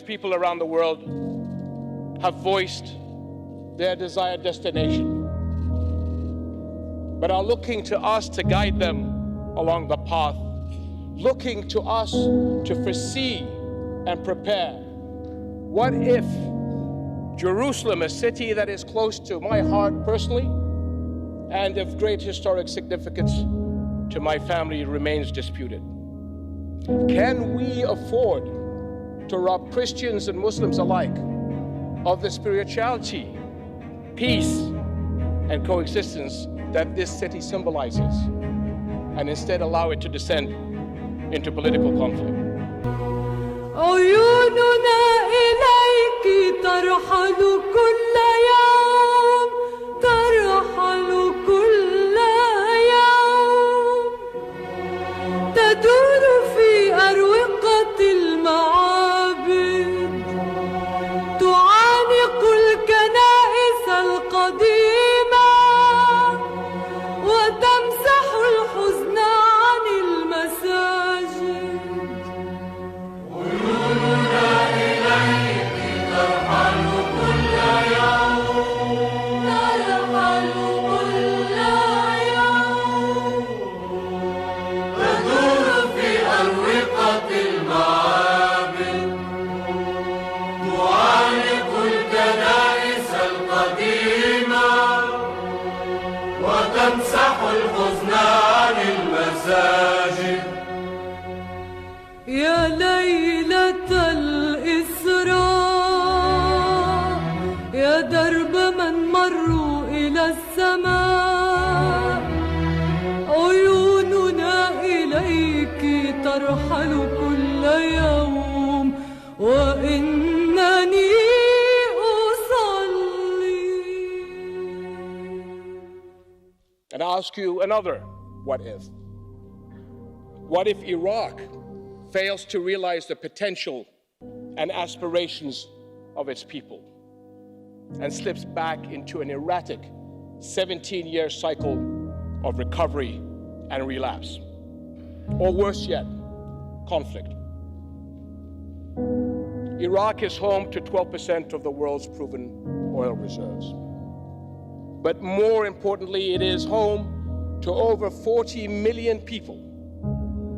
People around the world have voiced their desired destination, but are looking to us to guide them along the path, looking to us to foresee and prepare. What if Jerusalem, a city that is close to my heart personally and of great historic significance to my family, remains disputed? Can we afford to rob Christians and Muslims alike of the spirituality, peace, and coexistence that this city symbolizes, and instead allow it to descend into political conflict? عيوننا إليك ترحل كل يوم، ترحل كل يوم، تدور في أروقة المعابد، تعانق الكنائس القديمة وتمسح الحزن عن المساجد. عيوننا إليك ترحل كل يوم، ترحل كل يوم، تدور في أروقة المعابد، تعانق الكنائس القديمة وتمسح الحزن عن المساجد. يا ليلة الإسراء، يا درب من مروا إلى السماء، عيوننا إليك ترحل كل يوم وإنني أصلي. And I ask you another what if. What if Iraq fails to realize the potential and aspirations of its people and slips back into an erratic 17-year cycle of recovery and relapse? Or worse yet, conflict. Iraq is home to 12% of the world's proven oil reserves. But more importantly, it is home to over 40 million people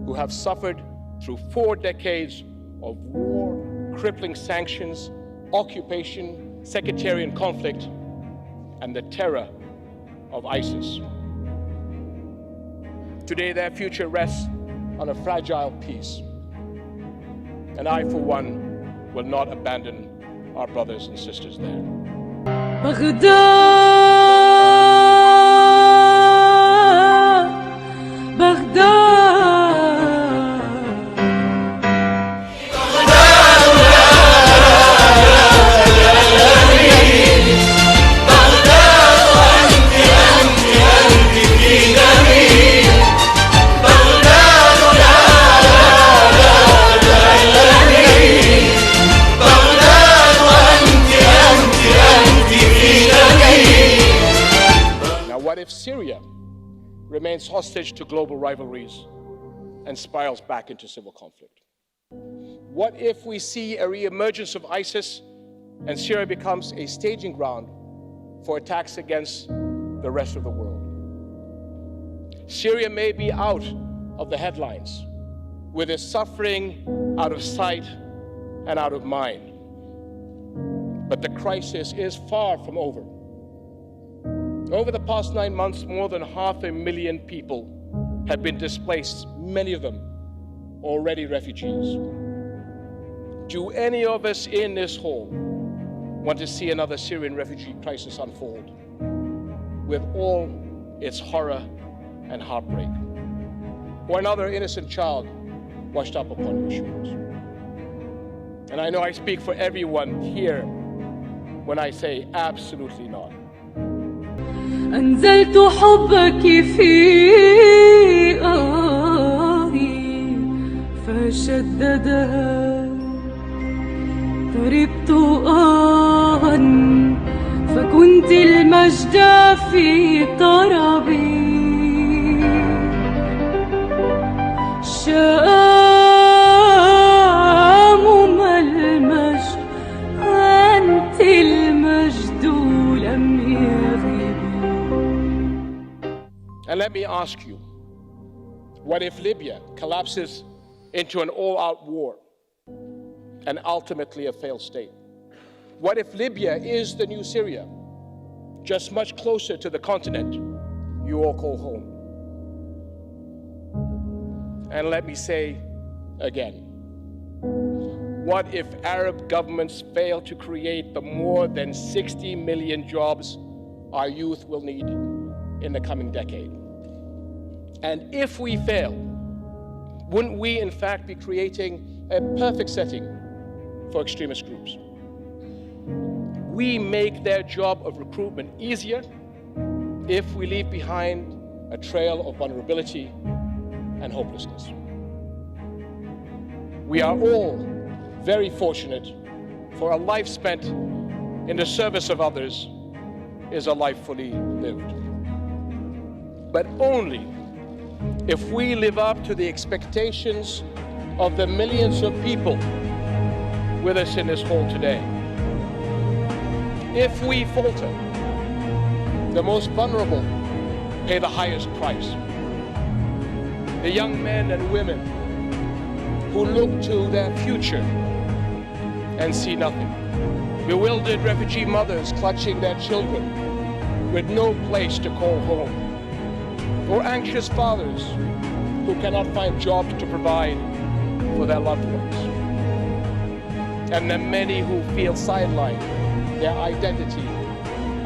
who have suffered through 4 decades of war, crippling sanctions, occupation, sectarian conflict, and the terror of ISIS. Today, their future rests on a fragile peace. And I, for one, will not abandon our brothers and sisters there. Syria remains hostage to global rivalries and spirals back into civil conflict? What if we see a re-emergence of ISIS and Syria becomes a staging ground for attacks against the rest of the world? Syria may be out of the headlines, with its suffering out of sight and out of mind. But the crisis is far from over. Over the past 9 months, more than 500,000 people have been displaced, many of them already refugees. Do any of us in this hall want to see another Syrian refugee crisis unfold with all its horror and heartbreak? Or another innocent child washed up upon your shores? And I know I speak for everyone here when I say absolutely not. أنزلت حبك في آهي فشددها، تربت آها كنت المجد في طربي شام ما المجد أنت المجد لم يغب. And let me ask you, what if Libya collapses into an all-out war and ultimately a failed state? What if Libya is the new Syria, just much closer to the continent you all call home? And let me say again, what if Arab governments fail to create the more than 60 million jobs our youth will need in the coming decade? And if we fail, wouldn't we in fact be creating a perfect setting for extremist groups? We make their job of recruitment easier if we leave behind a trail of vulnerability and hopelessness. We are all very fortunate, for a life spent in the service of others is a life fully lived. But only if we live up to the expectations of the millions of people with us in this hall today. If we falter, the most vulnerable pay the highest price. The young men and women who look to their future and see nothing. Bewildered refugee mothers clutching their children with no place to call home. Or anxious fathers who cannot find jobs to provide for their loved ones. And the many who feel sidelined, their identity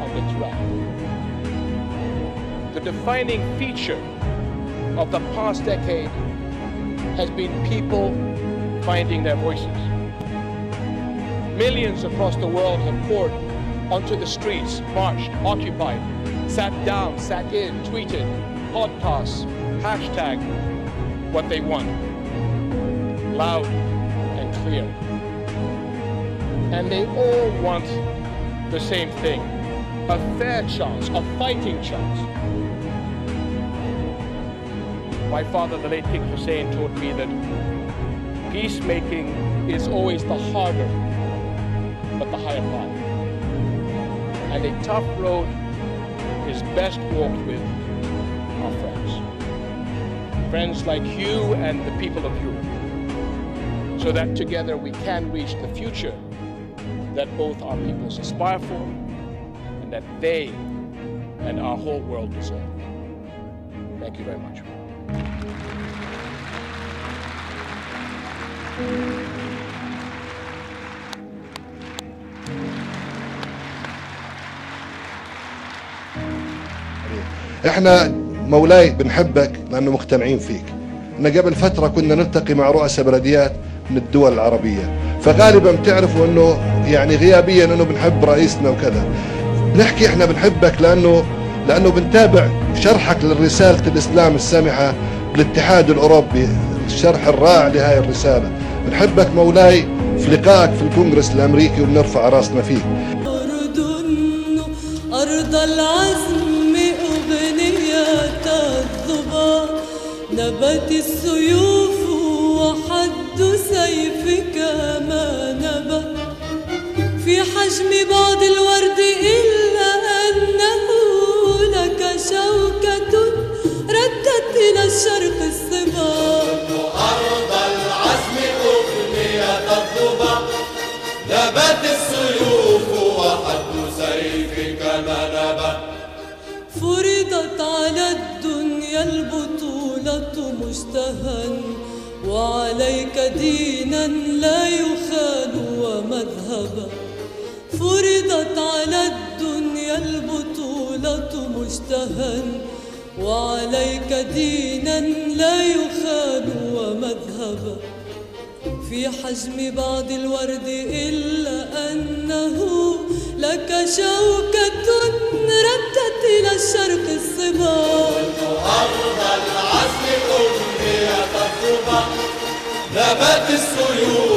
under threat. The defining feature of the past decade has been people finding their voices. Millions across the world have poured onto the streets, marched, occupied, sat down, sat in, tweeted, podcasts, hashtag what they want, loud and clear. And they all want the same thing, a fair chance, a fighting chance. My father, the late King Hussein, taught me that peacemaking is always the harder, but the higher path. And a tough road is best walked with our friends. Friends like you and the people of Europe, so that together we can reach the future that both our peoples aspire for and that they and our whole world deserve. Thank you very much. احنا مولاي بنحبك لانه مقتنعين فيك. احنا قبل فتره كنا نلتقي مع رؤساء بلديات من الدول العربيه، فغالبا بتعرفوا انه يعني غيابيا انه بنحب رئيسنا وكذا. نحكي احنا بنحبك لانه بنتابع شرحك لرساله الاسلام السامحه بالاتحاد الاوروبي، الشرح الرائع لهذه الرساله. بنحبك مولاي في لقائك في الكونغرس الامريكي وبنرفع راسنا فيك. أرض العزم أغنية الظبا، نبت السيوف وحد سيفك ما نبت في حجم بعض الورد، إلا أنه لك شوكة ردت إلى الشرق الصبا. أرض العزم أغنية الظبا، نبت السيوف وحد سيفك ما نبت. فرضت على الدنيا البطولة مشتهى، وعليك دينا لا يخال ومذهبا. فرضت على الدنيا البطولة مشتهى، وعليك دينا لا يخال ومذهبا في حجم بعض الورد، إلا أنه لك شوكة ردت إلى الشرق الصبا. أرض العزم أغنية الظبا، نبت السيوف